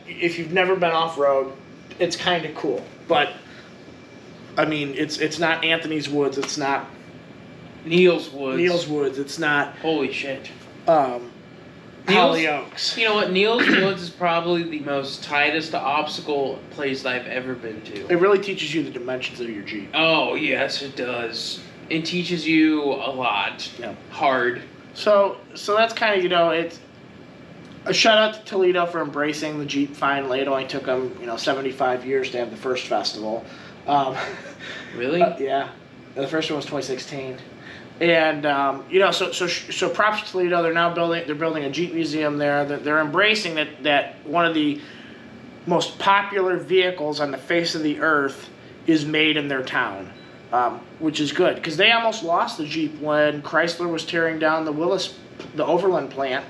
if you've never been off-road, it's kind of cool. But, I mean, it's not Anthony's Woods. It's not Neil's Woods. It's not... Holy shit. Holly Oaks. You know what? Neil's Woods is probably the most tightest obstacle place I've ever been to. It really teaches you the dimensions of your Jeep. Oh, yes, it does. It teaches you a lot. Yeah. Hard. So that's kind of, it's a shout out to Toledo for embracing the Jeep finally. It only took them, 75 years to have the first festival. Really? Yeah. The first one was 2016. And so props to Toledo. They're building a Jeep museum there. They're embracing that one of the most popular vehicles on the face of the earth is made in their town, which is good because they almost lost the Jeep when Chrysler was tearing down the Overland plant.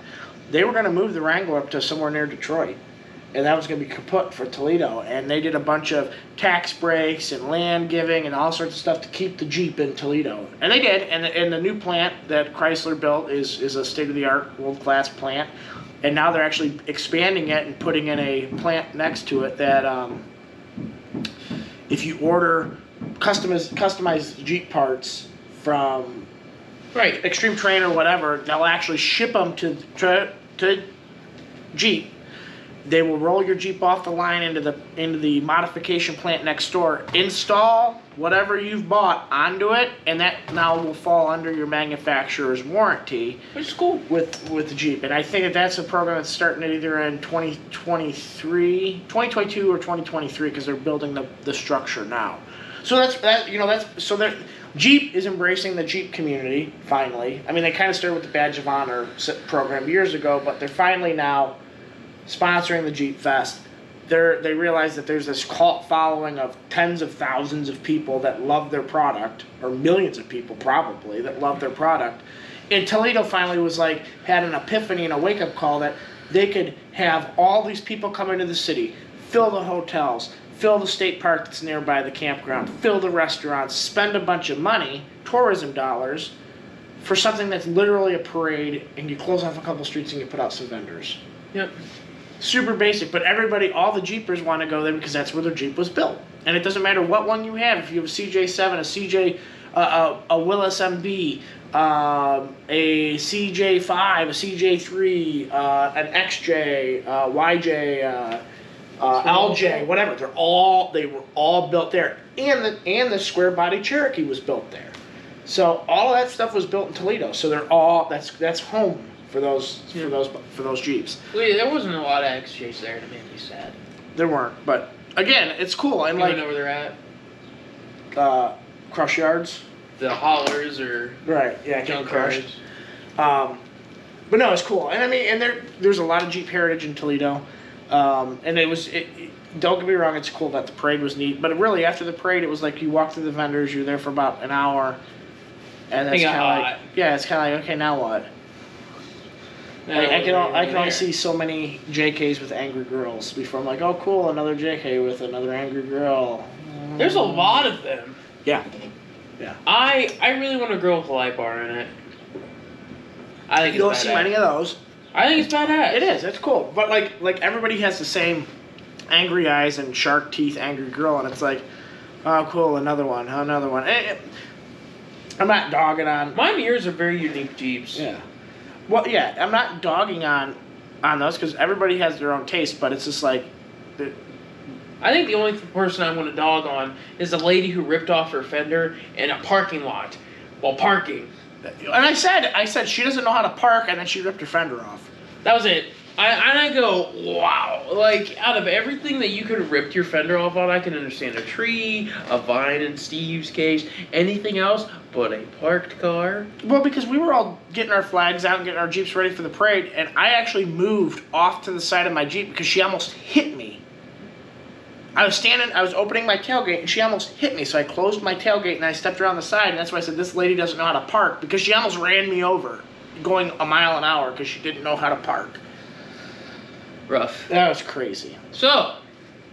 They were going to move the Wrangler up to somewhere near Detroit, and that was going to be kaput for Toledo. And they did a bunch of tax breaks and land giving and all sorts of stuff to keep the Jeep in Toledo. And they did. And the new plant that Chrysler built is a state-of-the-art, world-class plant. And now they're actually expanding it and putting in a plant next to it that if you order customized Jeep parts from Extreme Terrain or whatever, they'll actually ship them to Jeep. They will roll your Jeep off the line into the modification plant next door, install whatever you've bought onto it, and that now will fall under your manufacturer's warranty. Which is cool. With the Jeep. And I think that's a program that's starting either in 2022 or 2023 because they're building the structure now. So Jeep is embracing the Jeep community finally. I mean, they kind of started with the Badge of Honor program years ago, but they're finally now sponsoring the Jeep Fest. They realize that there's this cult following of tens of thousands of people that love their product, or millions of people probably that love their product. And Toledo finally had an epiphany and a wake-up call that they could have all these people come into the city, fill the hotels, fill the state park that's nearby the campground, fill the restaurants, spend a bunch of money, tourism dollars, for something that's literally a parade, and you close off a couple streets and you put out some vendors. Yep. Super basic, but all the Jeepers want to go there because that's where their Jeep was built. And it doesn't matter what one you have. If you have a CJ7, a CJ, a Willis MB, a CJ5, a CJ3, an XJ, YJ, LJ, whatever. They were all built there, and the square body Cherokee was built there. So all of that stuff was built in Toledo. So they're all that's home for those Jeeps. Wait, there wasn't a lot of XJs there to make me sad. There weren't, but again, it's cool. And you know where they're at? Crush yards. The haulers or junk cars. But no, it's cool. And I mean, and there's a lot of Jeep heritage in Toledo. And don't get me wrong, it's cool that the parade was neat. But really, after the parade, it was like you walk through the vendors, you're there for about an hour, and it's kind of like, okay, now what? I can only see so many JKs with angry girls before I'm like, oh cool, another JK with another angry girl. There's a lot of them. Yeah. I really want a girl with a light bar in it. I think you don't see many of those. I think it's badass. It is. It's cool. But like everybody has the same angry eyes and shark teeth angry girl, and it's like, oh cool, another one. I'm not dogging on. My mirrors are very unique Jeeps. Yeah. Well, yeah, I'm not dogging on those because everybody has their own taste, but it's just like... I think the only person I want to dog on is the lady who ripped off her fender in a parking lot while parking. And I said she doesn't know how to park, and then she ripped her fender off. That was it. I go, wow. Like, out of everything that you could have ripped your fender off on, I can understand a tree, a vine in Steve's case, anything else but a parked car. Well, because we were all getting our flags out and getting our Jeeps ready for the parade, and I actually moved off to the side of my Jeep because she almost hit me. I was opening my tailgate, and she almost hit me, so I closed my tailgate, and I stepped around the side, and that's why I said, this lady doesn't know how to park, because she almost ran me over, going a mile an hour, because she didn't know how to park. Rough. That was crazy. So,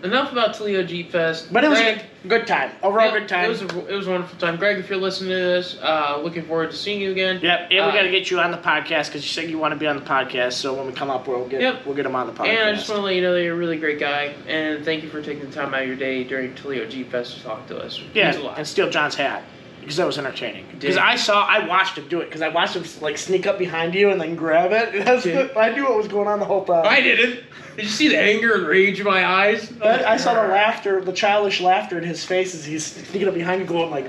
enough about Toledo Jeep Fest. But it was Greg, a good time. Overall, yeah, good time. It was a wonderful time. Greg, if you're listening to this, looking forward to seeing you again. Yep, and we got to get you on the podcast because you said you want to be on the podcast. So when we come up, we'll get him on the podcast. And I just want to let you know that you're a really great guy, and thank you for taking the time out of your day during Toledo Jeep Fest to talk to us. It means a lot. And steal John's hat because that was entertaining. Because I watched him do it because I watched him like sneak up behind you and then grab it. I knew what was going on the whole time. I didn't. Did you see the anger and rage in my eyes? I saw the laughter, the childish laughter in his face as he's sneaking up behind you, going like.